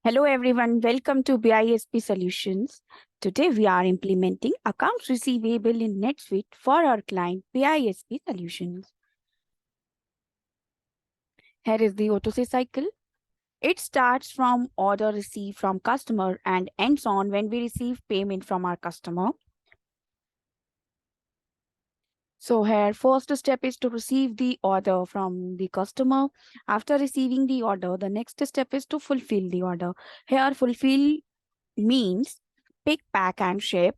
Hello everyone, welcome to BISP Solutions. Today we are implementing accounts receivable in NetSuite for our client BISP Solutions. Here is the auto-say cycle. It starts from order received from customer and ends on when we receive payment from our customer. So here first step is to receive the order from the customer. After receiving the order, the next step is to fulfill the order. Here fulfill means pick, pack and ship.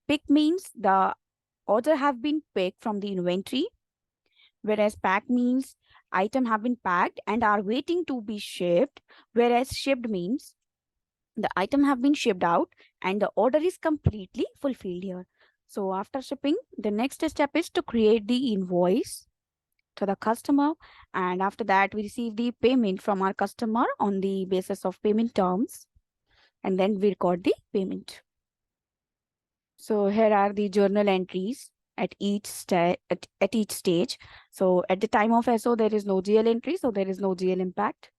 Pick means the order have been picked from the inventory, whereas pack means item have been packed and are waiting to be shipped, whereas shipped means the item have been shipped out and the order is completely fulfilled here. So after shipping, the next step is to create the invoice to the customer, and after that we receive the payment from our customer on the basis of payment terms, and then we record the payment. So here are the journal entries at each stage. So at the time of SO, there is no GL entry, so there is no GL impact.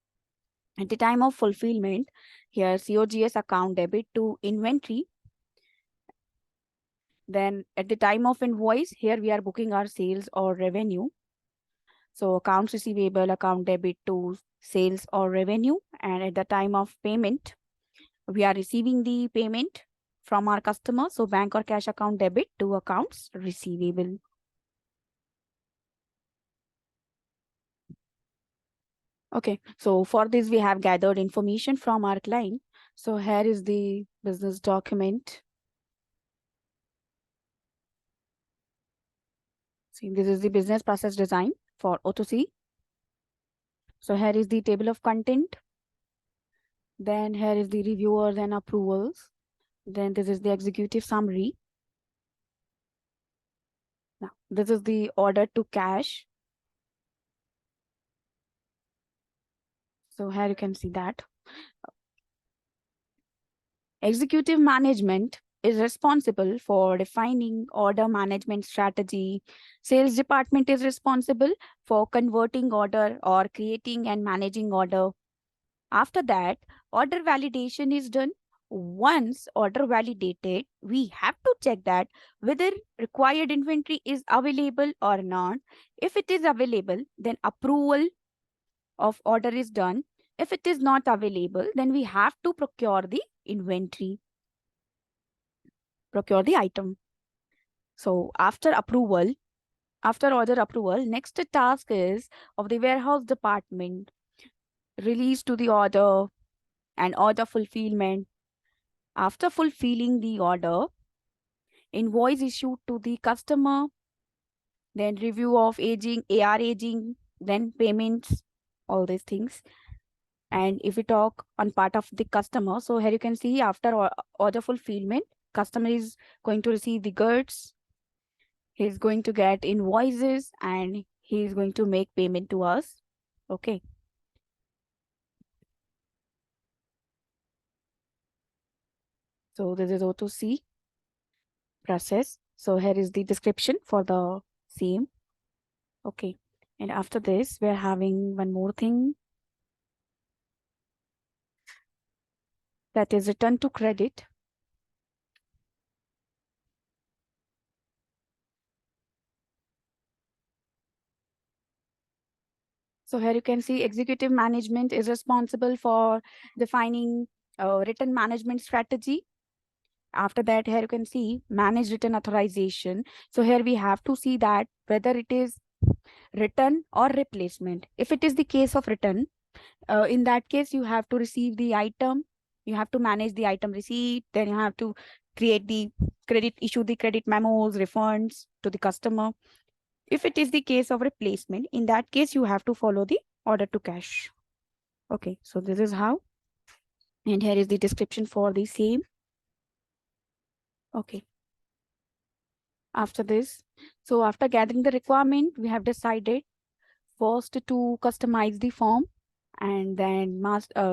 At the time of fulfillment, here COGS account debit to inventory. Then at the time of invoice, here we are booking our sales or revenue. So accounts receivable account debit to sales or revenue. And at the time of payment, we are receiving the payment from our customer. So bank or cash account debit to accounts receivable. Okay, so for this, we have gathered information from our client. So here is the business document. See, this is the business process design for O2C. So here is the table of content. Then here is the reviewers and approvals. Then this is the executive summary. Now, this is the order to cash. So here you can see that. Executive management is responsible for defining order management strategy. Sales department is responsible for converting order or creating and managing order. After that, order validation is done. Once order validated, we have to check that whether required inventory is available or not. If it is available, then approval of order is done. If it is not available, then we have to procure the inventory, procure the item. So after approval, after order approval, next task is of the warehouse department, release to the order and order fulfillment. After fulfilling the order, invoice issued to the customer, then review of aging, AR aging, then payments, all these things. And if we talk on part of the customer, so here you can see after order fulfillment, customer is going to receive the goods, he's going to get invoices, and he's going to make payment to us. Okay. So this is O2C process. So here is the description for the same. Okay. And after this, we're having one more thing. That is return to credit. So here you can see executive management is responsible for defining written management strategy. After that, here you can see manage written authorization. So here we have to see that whether it is return or replacement. If it is the case of return, in that case, you have to receive the item, you have to manage the item receipt, then you have to create the credit, issue the credit memos, refunds to the customer. If it is the case of replacement, in that case, you have to follow the order to cash. Okay, so this is how. And here is the description for the same. Okay. After this, so after gathering the requirement, we have decided first to customize the form and then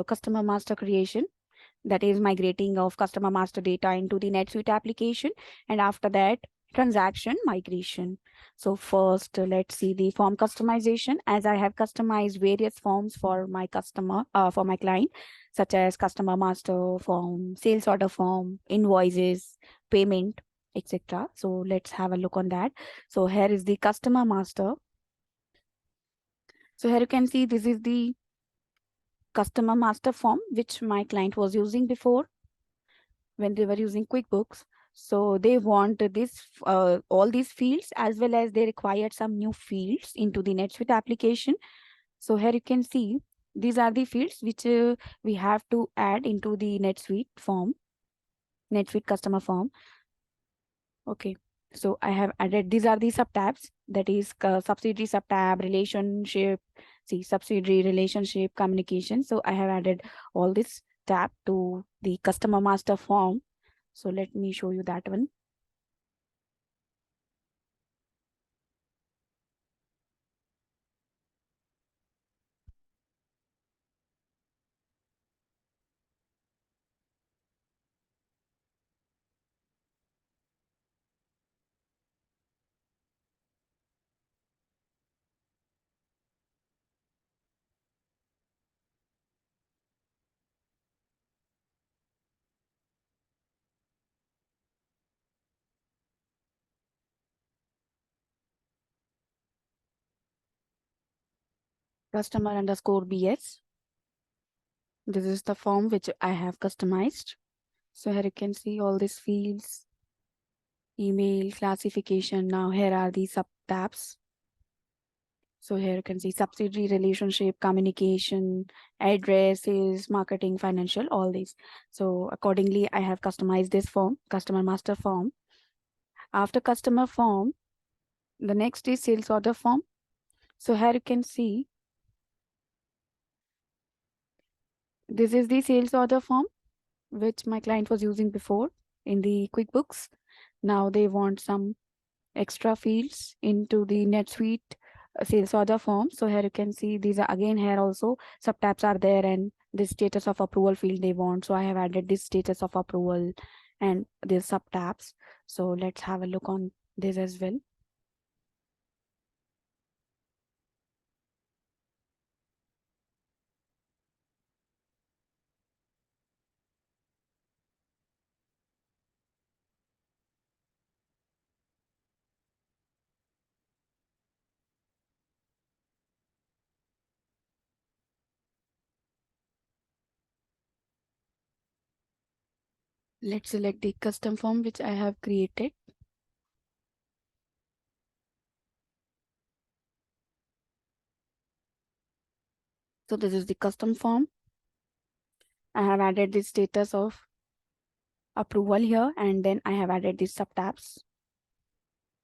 customer master creation. That is migrating of customer master data into the NetSuite application. And after that, transaction migration. So first, let's see the form customization. As I have customized various forms for my for my client, such as customer master form, sales order form, invoices, payment, etc. So let's have a look on that. So here is the customer master. So here you can see this is the customer master form which my client was using before when they were using QuickBooks. So they want this all these fields, as well as they required some new fields into the NetSuite application. So here you can see these are the fields which we have to add into the NetSuite form, NetSuite customer form. Okay. So I have added, these are the subtabs, that is subsidiary subtab, relationship, see subsidiary, relationship, communication. So I have added all this tab to the customer master form. So let me show you that one. Customer underscore BS. This is the form which I have customized. So here you can see all these fields, email, classification. Now here are the sub tabs. So here you can see subsidiary, relationship, communication, addresses, marketing, financial, all these. So accordingly, I have customized this form, customer master form. After customer form, the next is sales order form. So here you can see this is the sales order form which my client was using before in the QuickBooks. Now they want some extra fields into the NetSuite sales order form. So here you can see these are again, here also subtabs are there, and the status of approval field they want. So I have added this status of approval and these subtabs. So let's have a look on this as well. Let's select the custom form which I have created. So this is the custom form. I have added the status of approval here, and then I have added these subtabs.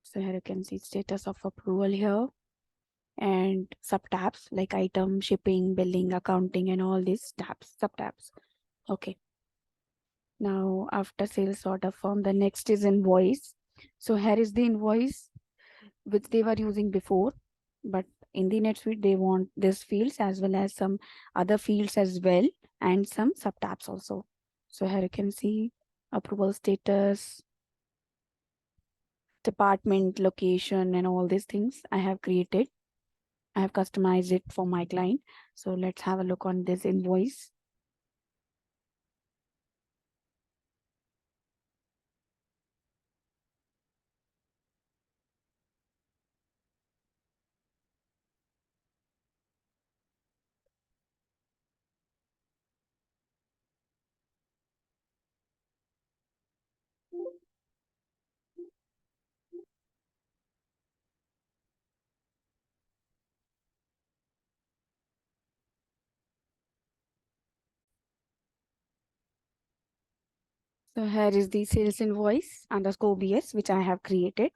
So here you can see status of approval here and subtabs like item, shipping, billing, accounting, and all these tabs, subtabs. Okay. Now after sales order form, the next is invoice. So here is the invoice which they were using before, but in the NetSuite they want these fields as well as some other fields as well, and some subtabs also. So here you can see approval status, department, location, and all these things I have created. I have customized it for my client. So let's have a look on this invoice. So here is the sales invoice underscore BS, which I have created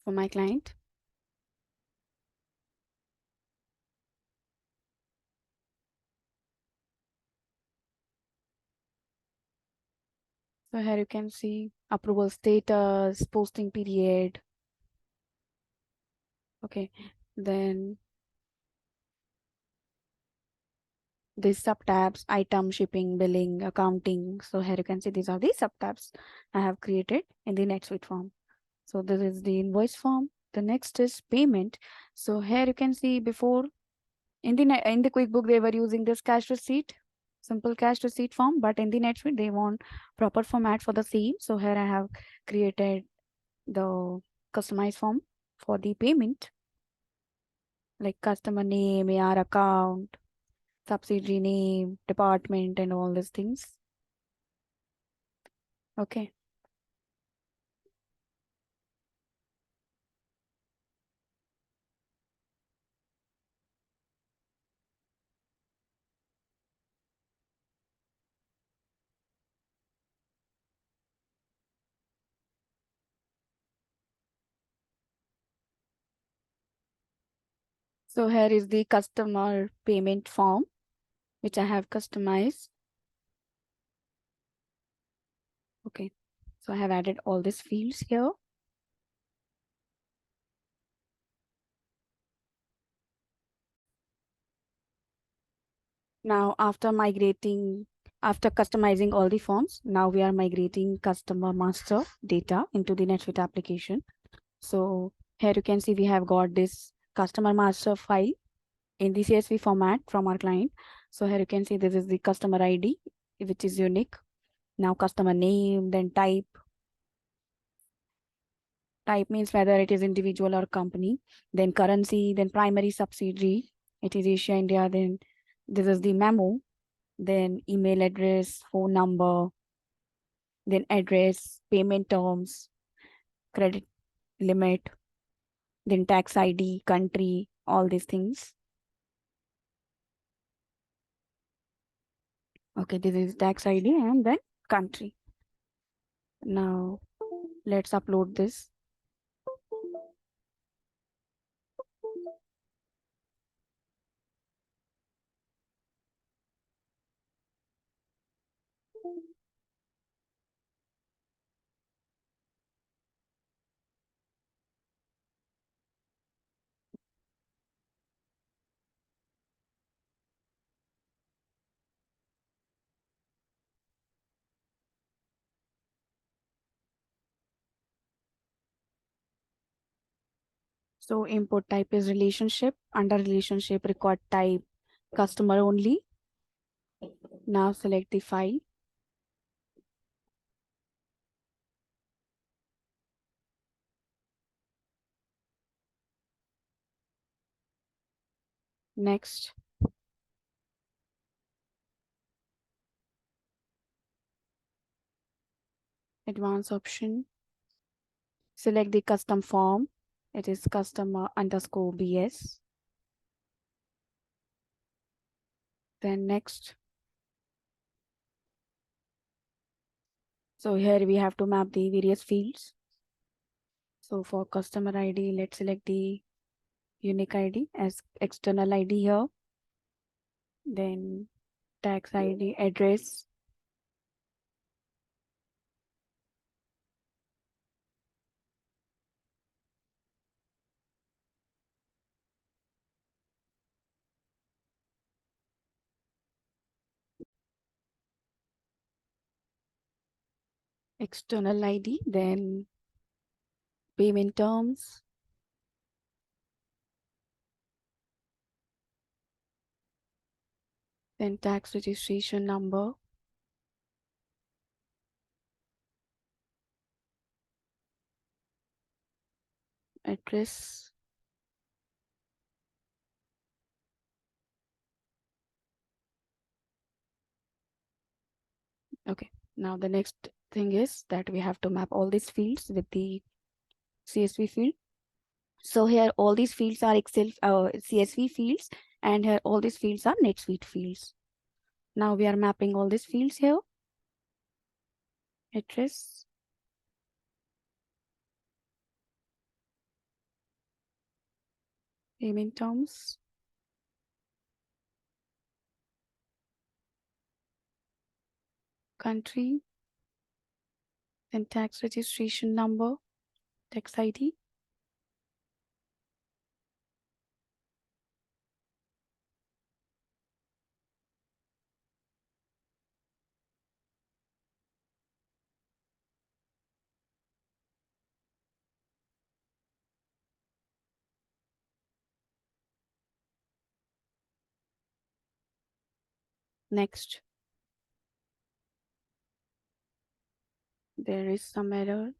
for my client. So here you can see approval status, posting period. Okay, then these subtabs, item, shipping, billing, accounting. So here you can see these are the subtabs I have created in the NetSuite form. So this is the invoice form. The next is payment. So here you can see before in the QuickBook they were using this cash receipt, simple cash receipt form, but in the NetSuite they want proper format for the same. So here I have created the customized form for the payment, like customer name, AR account, subsidiary name, department, and all these things. Okay. So here is the customer payment form, which I have customized. Okay. So I have added all these fields here. Now, after customizing all the forms, now we are migrating customer master data into the NetSuite application. So here you can see we have got this customer master file in the CSV format from our client. So here you can see this is the customer ID, which is unique. Now customer name, then type. Type means whether it is individual or company. Then currency, then primary subsidiary. It is Asia, India. Then this is the memo. Then email address, phone number, then address, payment terms, credit limit, then tax ID, country, all these things. Okay, this is tax ID and then country. Now let's upload this. So import type is relationship. Under relationship, record type customer only. Now select the file. Next. Advanced option. Select the custom form. It is customer underscore BS. Then next. So here we have to map the various fields. So for customer ID, let's select the unique ID as external ID here. Then tax ID, address, external ID, then payment terms, then tax registration number, address, okay. Now the next thing is that we have to map all these fields with the CSV field. So here all these fields are Excel CSV fields, and here all these fields are NetSuite fields. Now we are mapping all these fields here. Address, payment terms, country, then tax registration number, tax ID. Next, there is some error.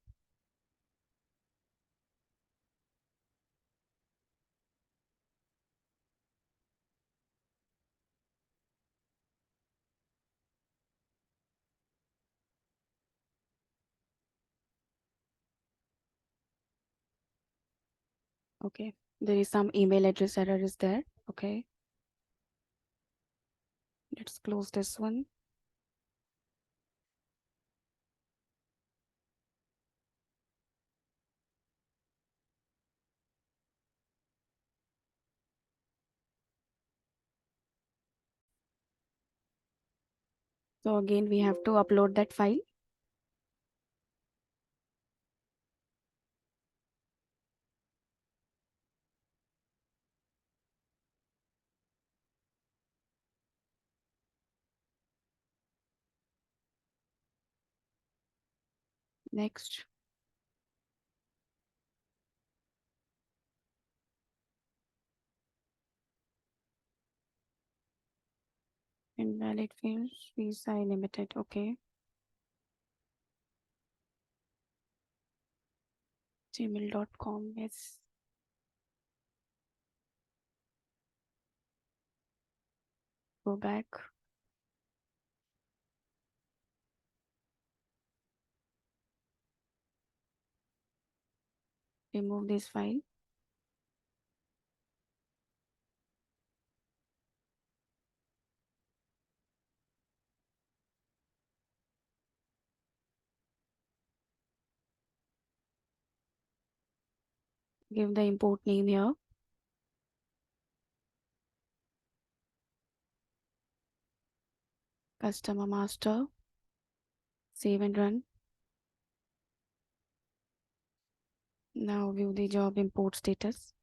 Okay, there is some email address error is there. Okay, let's close this one. So again, we have to upload that file. Next, invalid fields, visa limited. Okay, gmail.com. Yes. Go back. Remove this file. Give the import name here. Customer master. Save and run. Now view the job import status.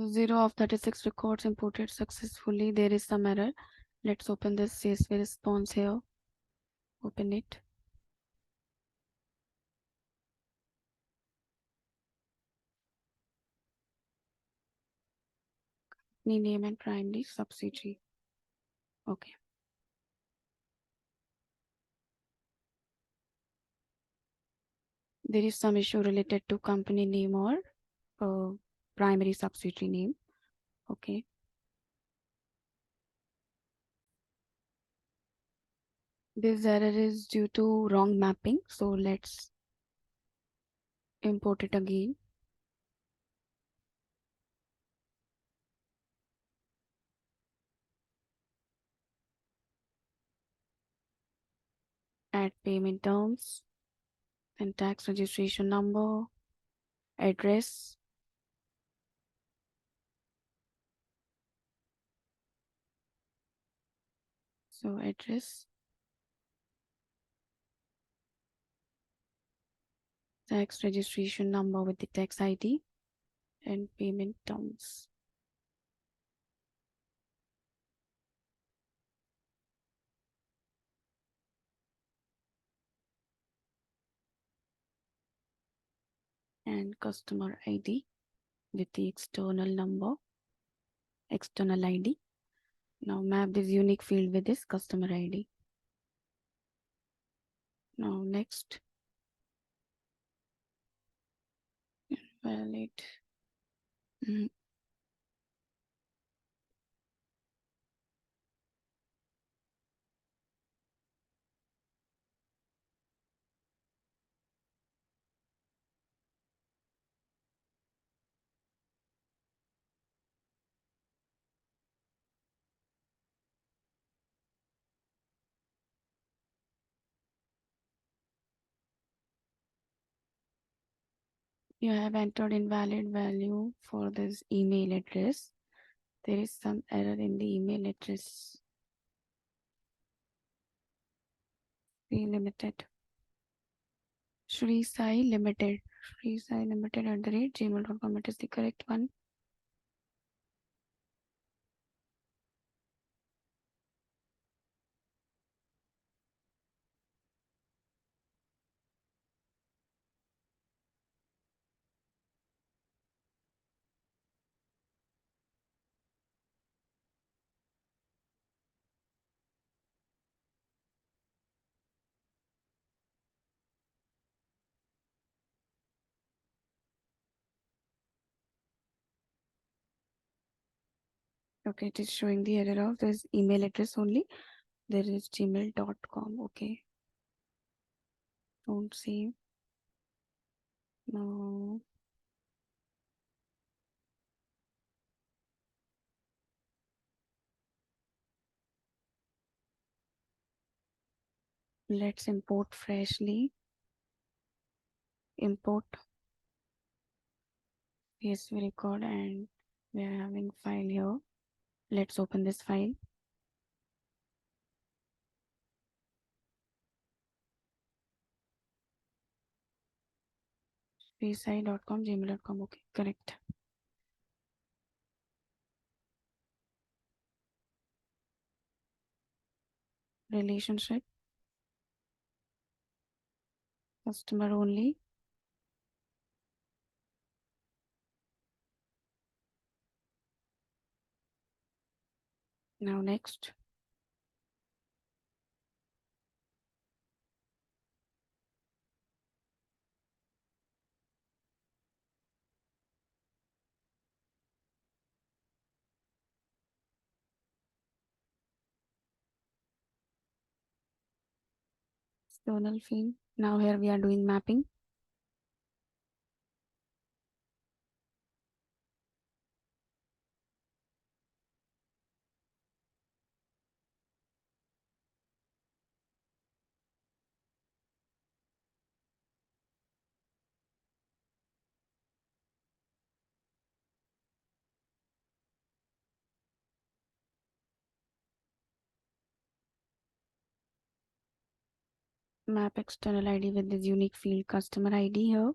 Zero of 36 records imported successfully. There is some error. Let's open this CSV response here. Open it. Name and primary subsidiary. Okay. There is some issue related to company name or primary subsidiary name. Okay. This error is due to wrong mapping. So let's import it again. Add payment terms and tax registration number, address. So address, tax registration number with the tax ID, and payment terms. And customer ID with the external number, external ID. Now map this unique field with this customer ID. Now next, valid. You have entered invalid value for this email address. There is some error in the email address. Be limited. Shri Sai Limited. freeside@gmail.com. It is the correct one. Okay, it is showing the error of this email address only. There is gmail.com. Okay. Don't save. No. Let's import freshly. Import PSV record, and we are having file here. Let's open this file. Freeside.com, gmail.com. Okay, correct. Relationship. Customer only. Now next. External field. Now here we are doing mapping. Map external ID with this unique field customer ID here.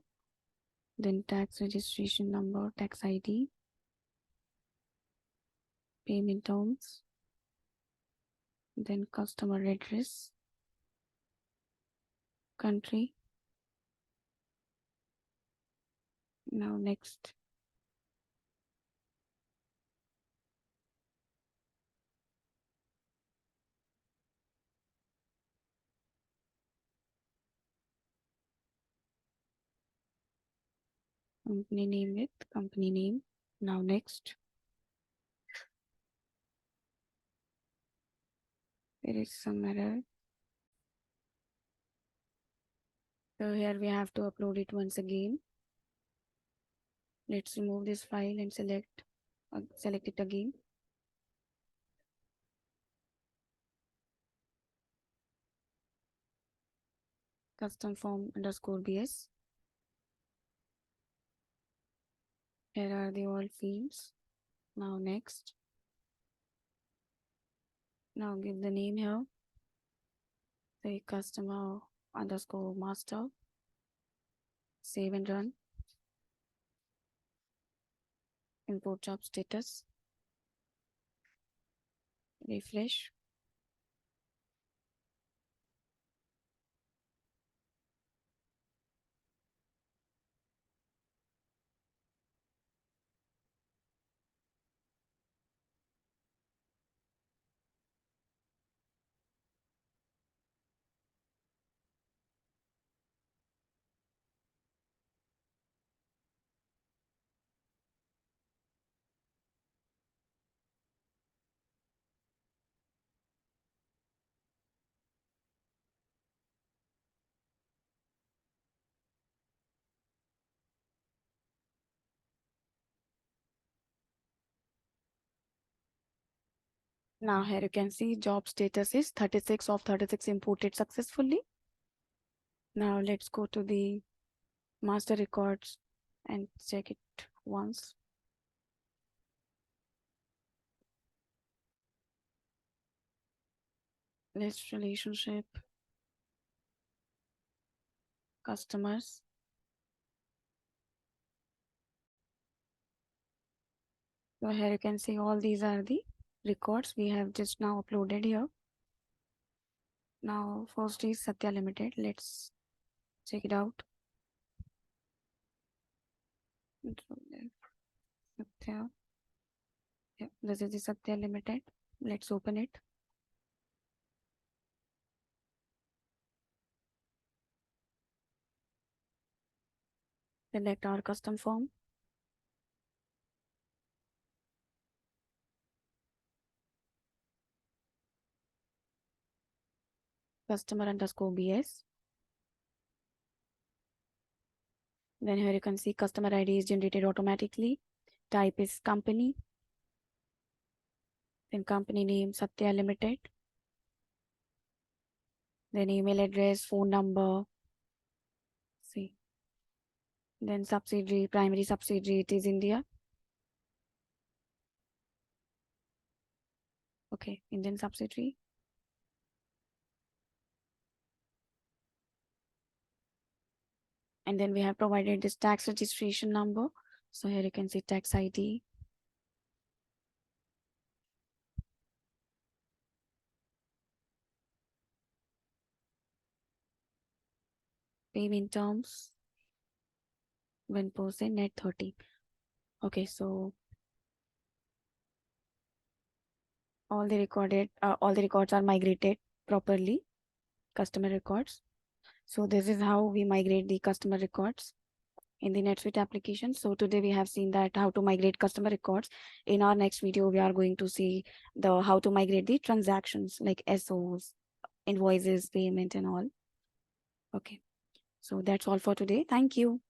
Then tax registration number, tax ID, payment terms, then customer address, country. Now next. Company name with company name. Now next. There is some error. So here we have to upload it once again. Let's remove this file and select it again. Custom form underscore BS. Here are the all fields. Now next. Now give the name here. Say customer underscore master. Save and run. Import job status. Refresh. Now here you can see job status is 36 of 36 imported successfully. Now let's go to the master records and check it once. List relationship, customers, So here you can see all these are the records we have just now uploaded here. Now first is Satya Limited. Let's check it out. Satya. Yeah, this is the Satya Limited. Let's open it. Select our custom form. Customer underscore BS. Then here you can see customer ID is generated automatically. Type is company. Then company name Satya Limited. Then email address, phone number. See. Then subsidiary, primary subsidiary, it is India. Okay, Indian subsidiary. And then we have provided this tax registration number. So here you can see tax ID. Payment terms 1% net 30. Okay, so all the records are migrated properly, customer records. So this is how we migrate the customer records in the NetSuite application. So today we have seen that how to migrate customer records. In our next video, we are going to see the how to migrate the transactions like SOs, invoices, payment and all. Okay, so that's all for today. Thank you.